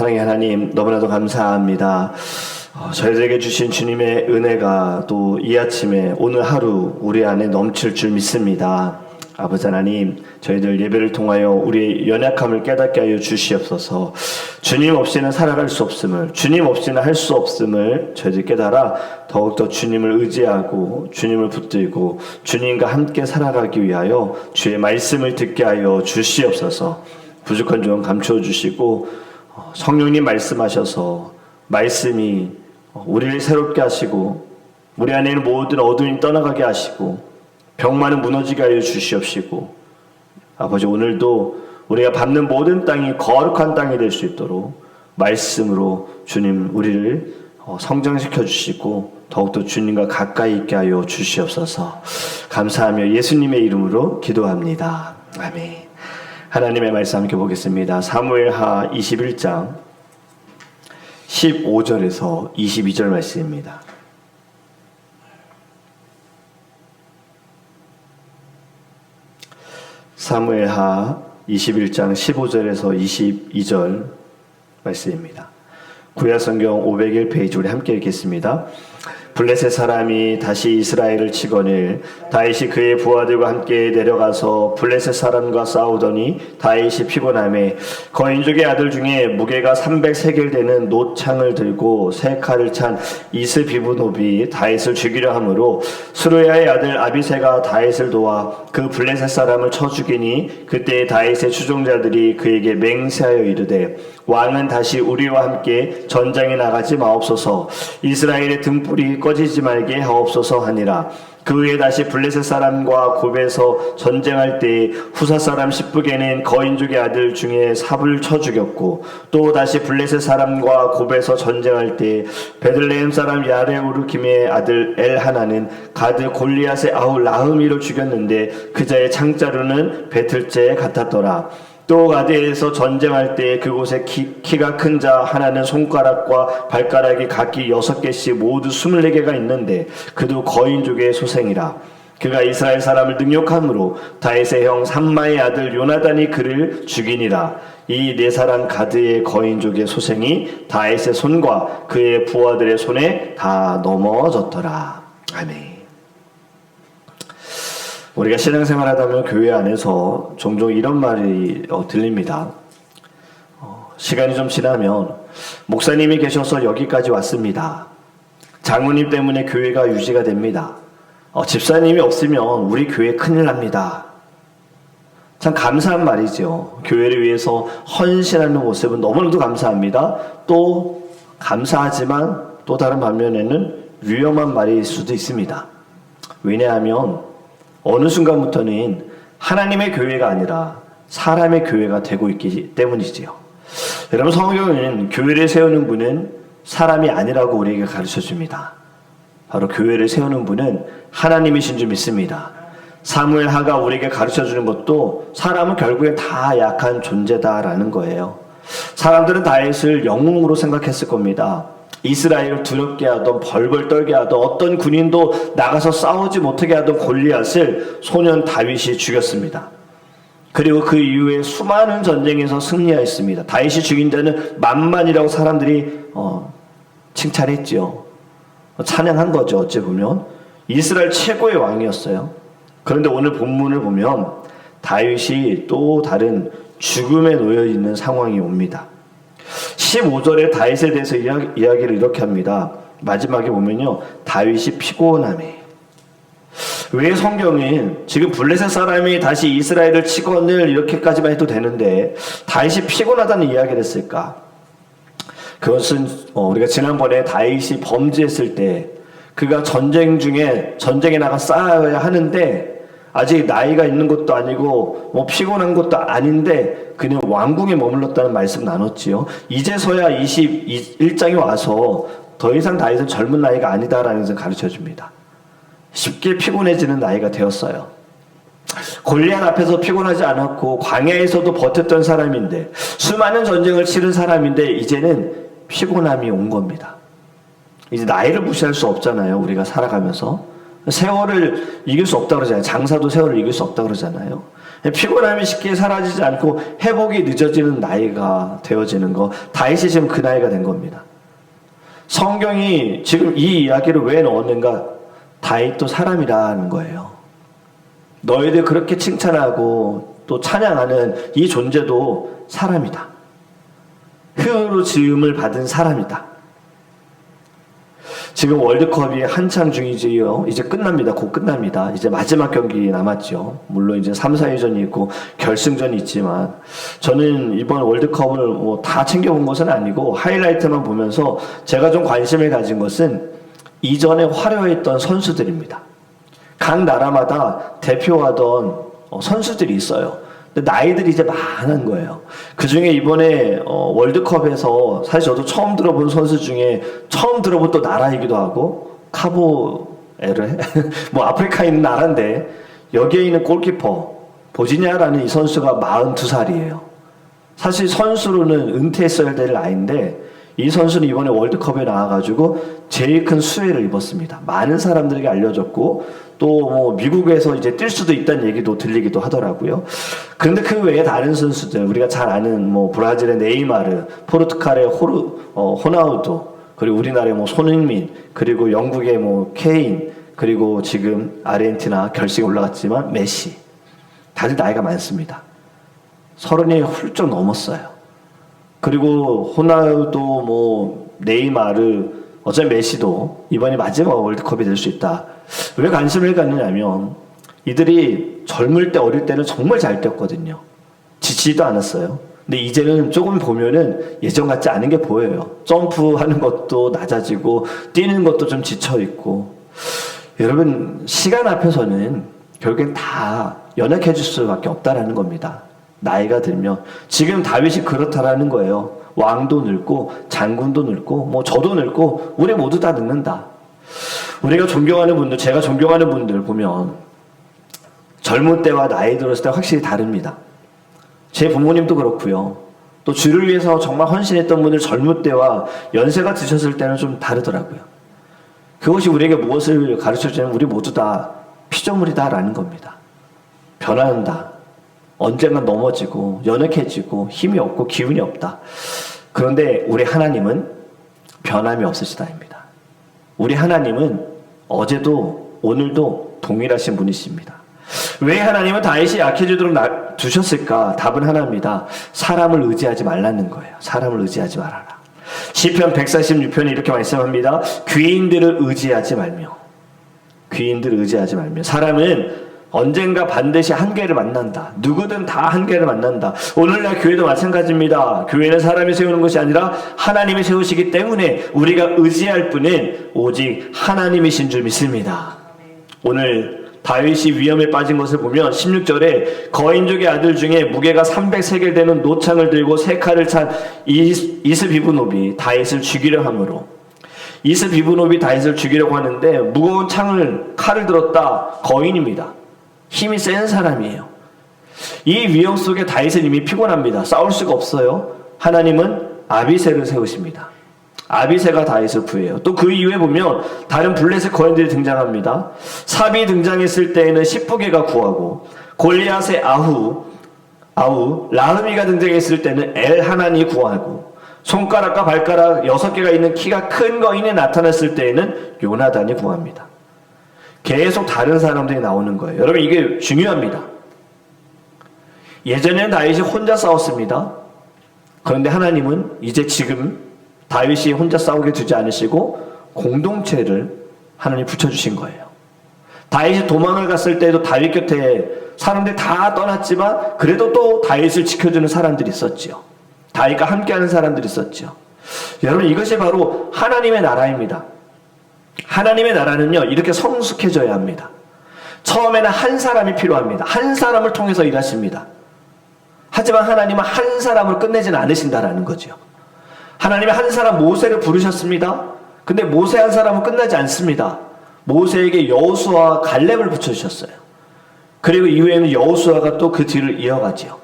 사랑의 하나님, 너무나도 감사합니다. 저희들에게 주신 주님의 은혜가 또 이 아침에 오늘 하루 우리 안에 넘칠 줄 믿습니다. 아버지 하나님, 저희들 예배를 통하여 우리의 연약함을 깨닫게 하여 주시옵소서. 주님 없이는 살아갈 수 없음을, 주님 없이는 할 수 없음을 저희들 깨달아 더욱더 주님을 의지하고 주님을 붙들고 주님과 함께 살아가기 위하여 주의 말씀을 듣게 하여 주시옵소서. 부족한 점 감추어 주시고 성령님 말씀하셔서 말씀이 우리를 새롭게 하시고 우리 안에 있는 모든 어둠이 떠나가게 하시고 병만은 무너지게 하여 주시옵시고 아버지, 오늘도 우리가 밟는 모든 땅이 거룩한 땅이 될 수 있도록 말씀으로 주님 우리를 성장시켜 주시고 더욱더 주님과 가까이 있게 하여 주시옵소서. 감사하며 예수님의 이름으로 기도합니다. 아멘. 하나님의 말씀 함께 보겠습니다. 사무엘하 21장 15절에서 22절 말씀입니다. 사무엘하 21장 15절에서 22절 말씀입니다. 구약성경 501페이지 우리 함께 읽겠습니다. 블레셋 사람이 다시 이스라엘을 치거늘 다윗이 그의 부하들과 함께 내려가서 블레셋 사람과 싸우더니 다윗이 피곤하매 거인족의 아들 중에 무게가 300세겔 되는 노창을 들고 세 칼을 찬 이스비브노비 다윗을 죽이려 하므로 스루야의 아들 아비새가 다윗을 도와 그 블레셋 사람을 쳐 죽이니 그때 다윗의 추종자들이 그에게 맹세하여 이르되 왕은 다시 우리와 함께 전장에 나가지 마옵소서. 이스라엘의 등불이 꺼지지 말게 하옵소서 하니라. 그 후에 다시 블레셋 사람과 곱에서 전쟁할 때에 후사 사람 십부게는 거인족의 아들 중에 삽을 쳐 죽였고 또 다시 블레셋 사람과 곱에서 전쟁할 때에 베들레헴 사람 야레오르김의 아들 엘하나는 가드 골리앗의 아우 라흐미를 죽였는데 그 자의 창자루는 배틀째 같았더라. 또 가드에서 전쟁할 때 그곳에 키가 큰 자 하나는 손가락과 발가락이 각기 6개씩 모두 24개가 있는데 그도 거인족의 소생이라. 그가 이스라엘 사람을 능욕함으로 다윗의 형 삼마의 아들 요나단이 그를 죽이니라. 이 네 사람 가드의 거인족의 소생이 다윗의 손과 그의 부하들의 손에 다 넘어졌더라. 아멘. 우리가 신앙생활하다 보면 교회 안에서 종종 이런 말이 들립니다. 시간이 좀 지나면 목사님이 계셔서 여기까지 왔습니다. 장로님 때문에 교회가 유지가 됩니다. 집사님이 없으면 우리 교회 큰일 납니다. 참 감사한 말이죠. 교회를 위해서 헌신하는 모습은 너무나도 감사합니다. 또 감사하지만 또 다른 반면에는 위험한 말일 수도 있습니다. 왜냐하면 어느 순간부터는 하나님의 교회가 아니라 사람의 교회가 되고 있기 때문이지요. 여러분, 성경은 교회를 세우는 분은 사람이 아니라고 우리에게 가르쳐줍니다. 바로 교회를 세우는 분은 하나님이신 줄 믿습니다. 사무엘하가 우리에게 가르쳐주는 것도 사람은 결국에 다 약한 존재다라는 거예요. 사람들은 다윗을 영웅으로 생각했을 겁니다. 이스라엘을 두렵게 하던 벌벌 떨게 하던 어떤 군인도 나가서 싸우지 못하게 하던 골리앗을 소년 다윗이 죽였습니다. 그리고 그 이후에 수많은 전쟁에서 승리하였습니다. 다윗이 죽인 자는 만만이라고 사람들이 칭찬했죠. 찬양한 거죠. 어찌 보면 이스라엘 최고의 왕이었어요. 그런데 오늘 본문을 보면 다윗이 또 다른 죽음에 놓여 있는 상황이 옵니다. 15절에 다윗에 대해서 이야기를 이렇게 합니다. 마지막에 보면요, 다윗이 피곤하네. 왜 성경은 지금 블레셋 사람이 다시 이스라엘을 치거늘 이렇게까지만 해도 되는데 다윗이 피곤하다는 이야기를 했을까? 그것은 우리가 지난번에 다윗이 범죄했을 때 그가 전쟁 중에 전쟁에 나가 싸워야 하는데 아직 나이가 있는 것도 아니고 피곤한 것도 아닌데 그는 왕궁에 머물렀다는 말씀 나눴지요. 이제서야 21장에 와서 더 이상 다윗은 젊은 나이가 아니다라는 것을 가르쳐줍니다. 쉽게 피곤해지는 나이가 되었어요. 골리앗 앞에서 피곤하지 않았고 광야에서도 버텼던 사람인데 수많은 전쟁을 치른 사람인데 이제는 피곤함이 온 겁니다. 이제 나이를 무시할 수 없잖아요. 우리가 살아가면서 세월을 이길 수 없다 그러잖아요. 장사도 세월을 이길 수 없다 그러잖아요. 피곤함이 쉽게 사라지지 않고 회복이 늦어지는 나이가 되어지는 거, 다윗이 지금 그 나이가 된 겁니다. 성경이 지금 이 이야기를 왜 넣었는가? 다윗도 사람이라는 거예요. 너희들 그렇게 칭찬하고 또 찬양하는 이 존재도 사람이다. 흙으로 지음을 받은 사람이다. 지금 월드컵이 한창 중이지요. 이제 끝납니다. 곧 끝납니다. 이제 마지막 경기 남았죠. 물론 이제 3, 4위전이 있고 결승전이 있지만 저는 이번 월드컵을 뭐 다 챙겨본 것은 아니고 하이라이트만 보면서 제가 좀 관심을 가진 것은 이전에 화려했던 선수들입니다. 각 나라마다 대표하던 선수들이 있어요. 근데 나이들이 이제 많은 거예요. 그 중에 이번에 월드컵에서 사실 저도 처음 들어본 선수 중에 처음 들어본 또 나라이기도 하고 카보에르 뭐 아프리카에 있는 나라인데 여기에 있는 골키퍼 보지냐라는 이 선수가 42살이에요. 사실 선수로는 은퇴했어야 될 나이인데 이 선수는 이번에 월드컵에 나와가지고 제일 큰 수혜를 입었습니다. 많은 사람들에게 알려졌고 또 뭐 미국에서 이제 뛸 수도 있다는 얘기도 들리기도 하더라고요. 그런데 그 외에 다른 선수들 우리가 잘 아는 뭐 브라질의 네이마르, 포르투갈의 호나우두, 그리고 우리나라의 뭐 손흥민, 그리고 영국의 뭐 케인, 그리고 지금 아르헨티나 결승에 올라갔지만 메시, 다들 나이가 많습니다. 30이 훌쩍 넘었어요. 그리고 호나우두, 뭐 네이마르, 어차피 메시도 이번이 마지막 월드컵이 될 수 있다. 왜 관심을 갖느냐면 이들이 젊을 때 어릴 때는 정말 잘 뛰었거든요. 지치지도 않았어요. 근데 이제는 조금 보면은 예전 같지 않은 게 보여요. 점프하는 것도 낮아지고 뛰는 것도 좀 지쳐있고. 여러분 시간 앞에서는 결국엔 다 연약해질 수밖에 없다라는 겁니다. 나이가 들면. 지금 다윗이 그렇다라는 거예요. 왕도 늙고 장군도 늙고 뭐 저도 늙고 우리 모두 다 늙는다. 우리가 존경하는 분들, 제가 존경하는 분들 보면 젊을 때와 나이 들었을 때 확실히 다릅니다. 제 부모님도 그렇고요. 또 주를 위해서 정말 헌신했던 분들 젊을 때와 연세가 드셨을 때는 좀 다르더라고요. 그것이 우리에게 무엇을 가르쳐주냐면 우리 모두 다 피조물이다라는 겁니다. 변한다. 언젠간 넘어지고 연약해지고 힘이 없고 기운이 없다. 그런데 우리 하나님은 변함이 없으시다입니다. 우리 하나님은 어제도 오늘도 동일하신 분이십니다. 왜 하나님은 다윗이 약해지도록 두셨을까? 답은 하나입니다. 사람을 의지하지 말라는 거예요. 사람을 의지하지 말아라. 시편 146편에 이렇게 말씀합니다. 귀인들을 의지하지 말며. 귀인들을 의지하지 말며. 사람은 언젠가 반드시 한계를 만난다. 누구든 다 한계를 만난다. 오늘날 교회도 마찬가지입니다. 교회는 사람이 세우는 것이 아니라 하나님이 세우시기 때문에 우리가 의지할 분은 오직 하나님이신 줄 믿습니다. 오늘 다윗이 위험에 빠진 것을 보면 16절에 거인족의 아들 중에 무게가 300세겔 되는 노창을 들고 세 칼을 찬 이스비브노비 다윗을 죽이려 하므로, 이스비브노비 다윗을 죽이려고 하는데 무거운 칼을 들었다. 거인입니다. 힘이 센 사람이에요. 이 위험 속에 다윗은 이미 피곤합니다. 싸울 수가 없어요. 하나님은 아비새를 세우십니다. 아비새가 다윗을 구해요. 또 그 이후에 보면 다른 블레셋 거인들이 등장합니다. 삽이 등장했을 때에는 십부개가 구하고, 골리앗의 아후 라흐미가 등장했을 때는 엘하난이 구하고, 손가락과 발가락 6개가 있는 키가 큰 거인이 나타났을 때에는 요나단이 구합니다. 계속 다른 사람들이 나오는 거예요. 여러분 이게 중요합니다. 예전에는 다윗이 혼자 싸웠습니다. 그런데 하나님은 이제 지금 다윗이 혼자 싸우게 두지 않으시고 공동체를 하나님 붙여주신 거예요. 다윗이 도망을 갔을 때도 다윗 곁에 사람들이 다 떠났지만 그래도 또 다윗을 지켜주는 사람들이 있었죠. 다윗과 함께하는 사람들이 있었죠. 여러분 이것이 바로 하나님의 나라입니다. 하나님의 나라는요 이렇게 성숙해져야 합니다. 처음에는 한 사람이 필요합니다. 한 사람을 통해서 일하십니다. 하지만 하나님은 한 사람을 끝내지는 않으신다라는 거죠. 하나님은 한 사람 모세를 부르셨습니다. 근데 모세 한 사람은 끝나지 않습니다. 모세에게 여호수아와 갈렙을 붙여주셨어요. 그리고 이후에는 여호수아가 또 그 뒤를 이어가지요.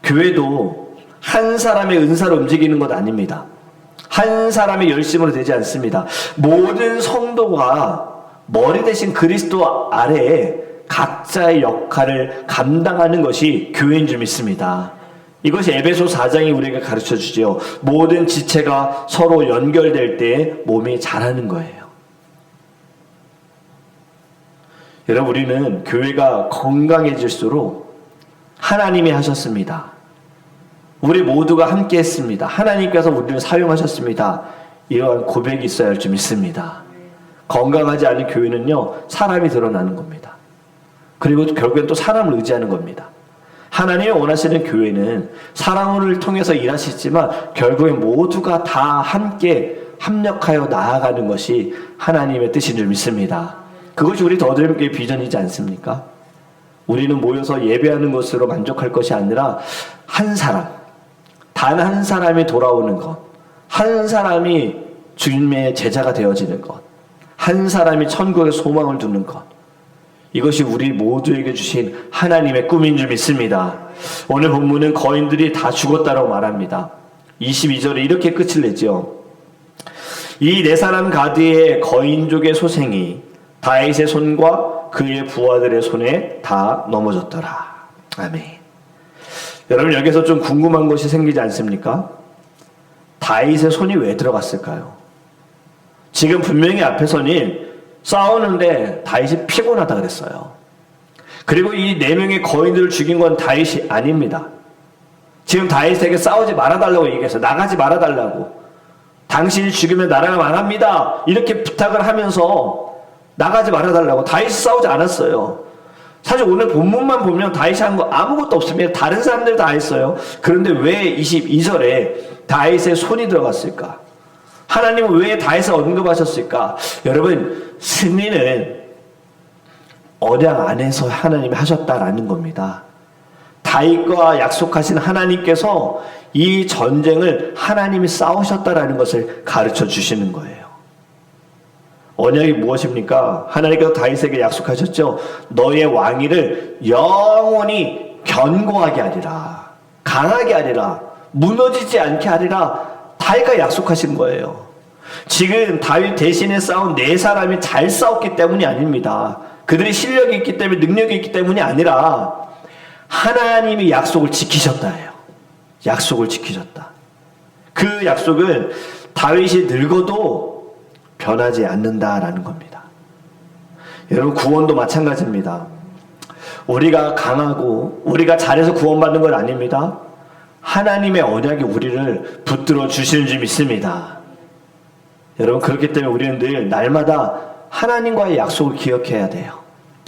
교회도 한 사람의 은사로 움직이는 것 아닙니다. 한 사람의 열심으로 되지 않습니다. 모든 성도가 머리 대신 그리스도 아래에 각자의 역할을 감당하는 것이 교회인 줄 믿습니다. 이것이 에베소 4장이 우리에게 가르쳐 주죠. 모든 지체가 서로 연결될 때 몸이 자라는 거예요. 여러분, 우리는 교회가 건강해질수록 하나님이 하셨습니다. 우리 모두가 함께 했습니다. 하나님께서 우리를 사용하셨습니다. 이러한 고백이 있어야 할 줄 믿습니다. 건강하지 않은 교회는요, 사람이 드러나는 겁니다. 그리고 결국엔 또 사람을 의지하는 겁니다. 하나님이 원하시는 교회는 사람을 통해서 일하시지만 결국엔 모두가 다 함께 합력하여 나아가는 것이 하나님의 뜻인 줄 믿습니다. 그것이 우리 더드림교회 비전이지 않습니까? 우리는 모여서 예배하는 것으로 만족할 것이 아니라 한 사람, 단 한 사람이 돌아오는 것, 한 사람이 주님의 제자가 되어지는 것, 한 사람이 천국의 소망을 두는 것, 이것이 우리 모두에게 주신 하나님의 꿈인 줄 믿습니다. 오늘 본문은 거인들이 다 죽었다고 말합니다. 22절에 이렇게 끝을 내죠. 이 네 사람 가드의 거인족의 소생이 다윗의 손과 그의 부하들의 손에 다 넘어졌더라. 아멘. 여러분, 여기서 좀 궁금한 것이 생기지 않습니까? 다윗의 손이 왜 들어갔을까요? 지금 분명히 앞에서는 싸우는데 다윗이 피곤하다 그랬어요. 그리고 이 네 명의 거인들을 죽인 건 다윗이 아닙니다. 지금 다윗에게 싸우지 말아달라고 얘기했어요. 나가지 말아달라고. 당신이 죽이면 나라가 망합니다. 이렇게 부탁을 하면서 나가지 말아달라고. 다윗이 싸우지 않았어요. 사실 오늘 본문만 보면 다윗이 한 거 아무것도 없습니다. 다른 사람들 다 했어요. 그런데 왜 22절에 다윗의 손이 들어갔을까? 하나님은 왜 다윗을 언급하셨을까? 여러분, 승리는 언약 안에서 하나님이 하셨다라는 겁니다. 다윗과 약속하신 하나님께서 이 전쟁을 하나님이 싸우셨다라는 것을 가르쳐 주시는 거예요. 언약이 무엇입니까? 하나님께서 다윗에게 약속하셨죠. 너의 왕위를 영원히 견고하게 하리라. 강하게 하리라. 무너지지 않게 하리라. 다윗과 약속하신 거예요. 지금 다윗 대신에 싸운 네 사람이 잘 싸웠기 때문이 아닙니다. 그들이 실력이 있기 때문에, 능력이 있기 때문이 아니라 하나님이 약속을 지키셨다예요. 약속을 지키셨다. 그 약속은 다윗이 늙어도 변하지 않는다라는 겁니다. 여러분, 구원도 마찬가지입니다. 우리가 강하고 우리가 잘해서 구원받는 건 아닙니다. 하나님의 언약이 우리를 붙들어 주시는 줄 믿습니다. 여러분, 그렇기 때문에 우리는 늘 날마다 하나님과의 약속을 기억해야 돼요.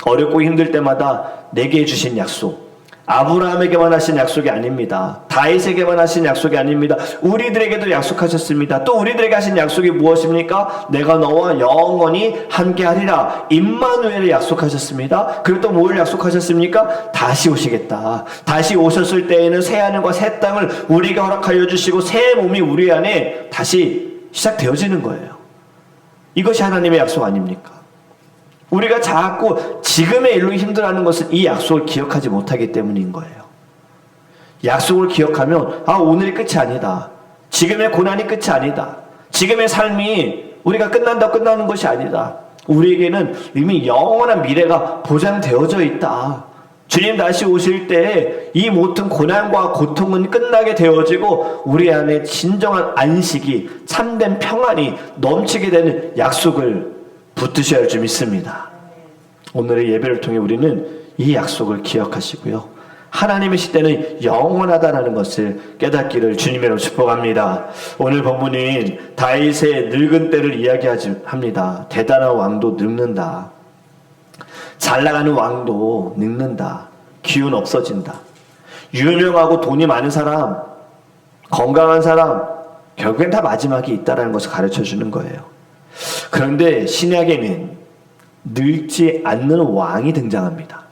어렵고 힘들 때마다 내게 주신 약속, 아브라함에게만 하신 약속이 아닙니다. 다윗에게만 하신 약속이 아닙니다. 우리들에게도 약속하셨습니다. 또 우리들에게 하신 약속이 무엇입니까? 내가 너와 영원히 함께하리라. 임마누엘을 약속하셨습니다. 그리고 또 뭘 약속하셨습니까? 다시 오시겠다. 다시 오셨을 때에는 새 하늘과 새 땅을 우리가 허락하여 주시고 새 몸이 우리 안에 다시 시작되어지는 거예요. 이것이 하나님의 약속 아닙니까? 우리가 자꾸 지금의 일로 힘들어하는 것은 이 약속을 기억하지 못하기 때문인 거예요. 약속을 기억하면 오늘이 끝이 아니다. 지금의 고난이 끝이 아니다. 지금의 삶이 우리가 끝나는 것이 아니다. 우리에게는 이미 영원한 미래가 보장되어져 있다. 주님 다시 오실 때 이 모든 고난과 고통은 끝나게 되어지고 우리 안에 진정한 안식이, 참된 평안이 넘치게 되는 약속을 붙드셔야 할 줄 믿습니다. 오늘의 예배를 통해 우리는 이 약속을 기억하시고요. 하나님의 시대는 영원하다는 것을 깨닫기를 주님으로 축복합니다. 오늘 본문인 다윗의 늙은 때를 이야기합니다. 대단한 왕도 늙는다. 잘 나가는 왕도 늙는다. 기운 없어진다. 유명하고 돈이 많은 사람, 건강한 사람, 결국엔 다 마지막이 있다는 것을 가르쳐주는 거예요. 그런데 신약에는 늙지 않는 왕이 등장합니다.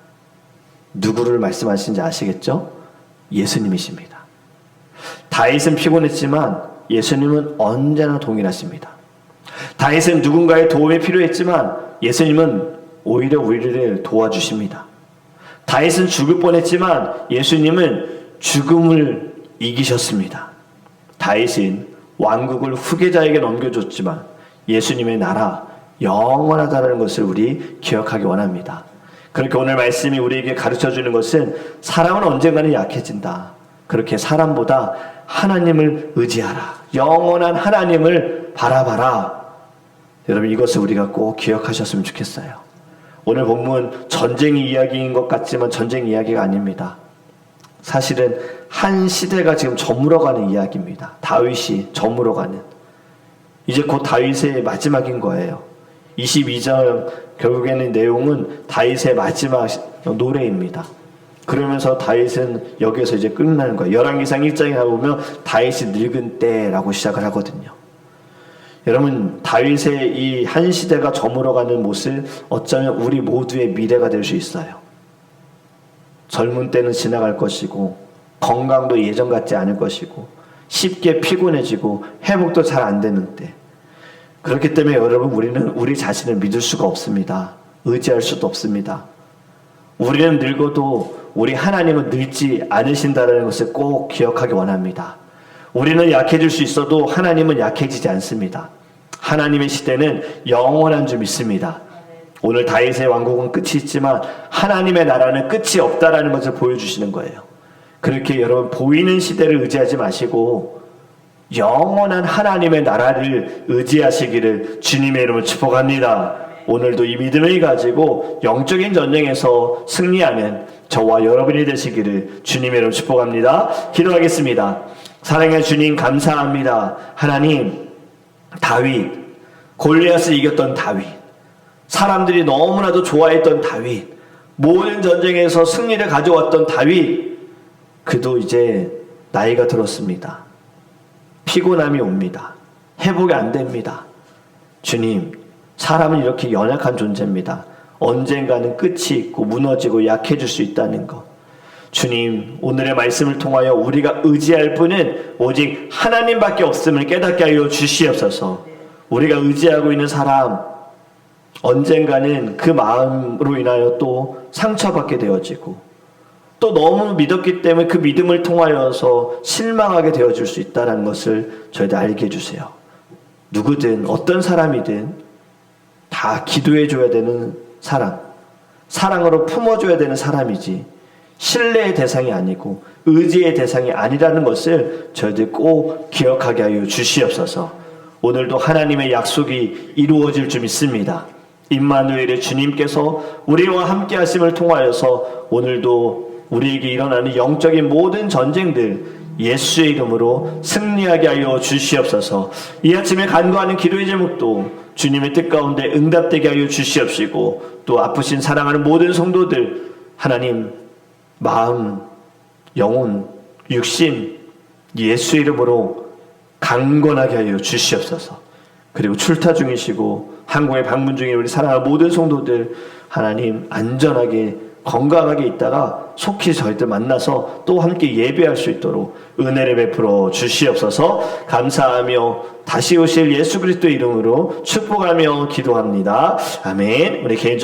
누구를 말씀하시는지 아시겠죠? 예수님이십니다. 다윗은 피곤했지만 예수님은 언제나 동일하십니다. 다윗은 누군가의 도움이 필요했지만 예수님은 오히려 우리를 도와주십니다. 다윗은 죽을 뻔했지만 예수님은 죽음을 이기셨습니다. 다윗은 왕국을 후계자에게 넘겨줬지만 예수님의 나라 영원하다는 것을 우리 기억하기 원합니다. 그렇게 오늘 말씀이 우리에게 가르쳐주는 것은 사람은 언젠가는 약해진다. 그렇게 사람보다 하나님을 의지하라. 영원한 하나님을 바라봐라. 여러분, 이것을 우리가 꼭 기억하셨으면 좋겠어요. 오늘 본문 전쟁 이야기인 것 같지만 전쟁 이야기가 아닙니다. 사실은 한 시대가 지금 저물어가는 이야기입니다. 다윗이 저물어가는. 이제 곧 다윗의 마지막인 거예요. 22장 결국에는 내용은 다윗의 마지막 노래입니다. 그러면서 다윗은 여기서 이제 끝나는 거예요. 열왕기상 1장에 가보면 다윗이 늙은 때라고 시작을 하거든요. 여러분, 다윗의 이 한 시대가 저물어가는 모습, 어쩌면 우리 모두의 미래가 될 수 있어요. 젊은 때는 지나갈 것이고, 건강도 예전 같지 않을 것이고, 쉽게 피곤해지고 회복도 잘 안 되는 때. 그렇기 때문에 여러분, 우리는 우리 자신을 믿을 수가 없습니다. 의지할 수도 없습니다. 우리는 늙어도 우리 하나님은 늙지 않으신다는 것을 꼭 기억하기 원합니다. 우리는 약해질 수 있어도 하나님은 약해지지 않습니다. 하나님의 시대는 영원한 줄 믿습니다. 오늘 다윗의 왕국은 끝이 있지만 하나님의 나라는 끝이 없다라는 것을 보여주시는 거예요. 그렇게 여러분, 보이는 시대를 의지하지 마시고 영원한 하나님의 나라를 의지하시기를 주님의 이름으로 축복합니다. 오늘도 이 믿음을 가지고 영적인 전쟁에서 승리하는 저와 여러분이 되시기를 주님의 이름으로 축복합니다. 기도하겠습니다. 사랑의 주님, 감사합니다. 하나님, 다윗, 골리앗을 이겼던 다윗, 사람들이 너무나도 좋아했던 다윗, 모든 전쟁에서 승리를 가져왔던 다윗, 그도 이제 나이가 들었습니다. 피곤함이 옵니다. 회복이 안 됩니다. 주님, 사람은 이렇게 연약한 존재입니다. 언젠가는 끝이 있고 무너지고 약해질 수 있다는 것. 주님, 오늘의 말씀을 통하여 우리가 의지할 분은 오직 하나님밖에 없음을 깨닫게 하여 주시옵소서. 우리가 의지하고 있는 사람, 언젠가는 그 마음으로 인하여 또 상처받게 되어지고, 또 너무 믿었기 때문에 그 믿음을 통하여서 실망하게 되어질 수 있다는 것을 저희들 알게 해주세요. 누구든 어떤 사람이든 다 기도해줘야 되는 사람, 사랑으로 품어줘야 되는 사람이지 신뢰의 대상이 아니고 의지의 대상이 아니라는 것을 저희들 꼭 기억하게 하여 주시옵소서. 오늘도 하나님의 약속이 이루어질 줄 믿습니다. 임마누엘의 주님께서 우리와 함께 하심을 통하여서 오늘도 우리에게 일어나는 영적인 모든 전쟁들 예수의 이름으로 승리하게 하여 주시옵소서. 이 아침에 간구하는 기도의 제목도 주님의 뜻 가운데 응답되게 하여 주시옵시고, 또 아프신 사랑하는 모든 성도들 하나님 마음, 영혼, 육신 예수의 이름으로 강건하게 하여 주시옵소서. 그리고 출타 중이시고 한국에 방문 중인 우리 사랑하는 모든 성도들 하나님 안전하게 건강하게 있다가 속히 저희들 만나서 또 함께 예배할 수 있도록 은혜를 베풀어 주시옵소서. 감사하며 다시 오실 예수 그리스도의 이름으로 축복하며 기도합니다. 아멘. 우리 개인적인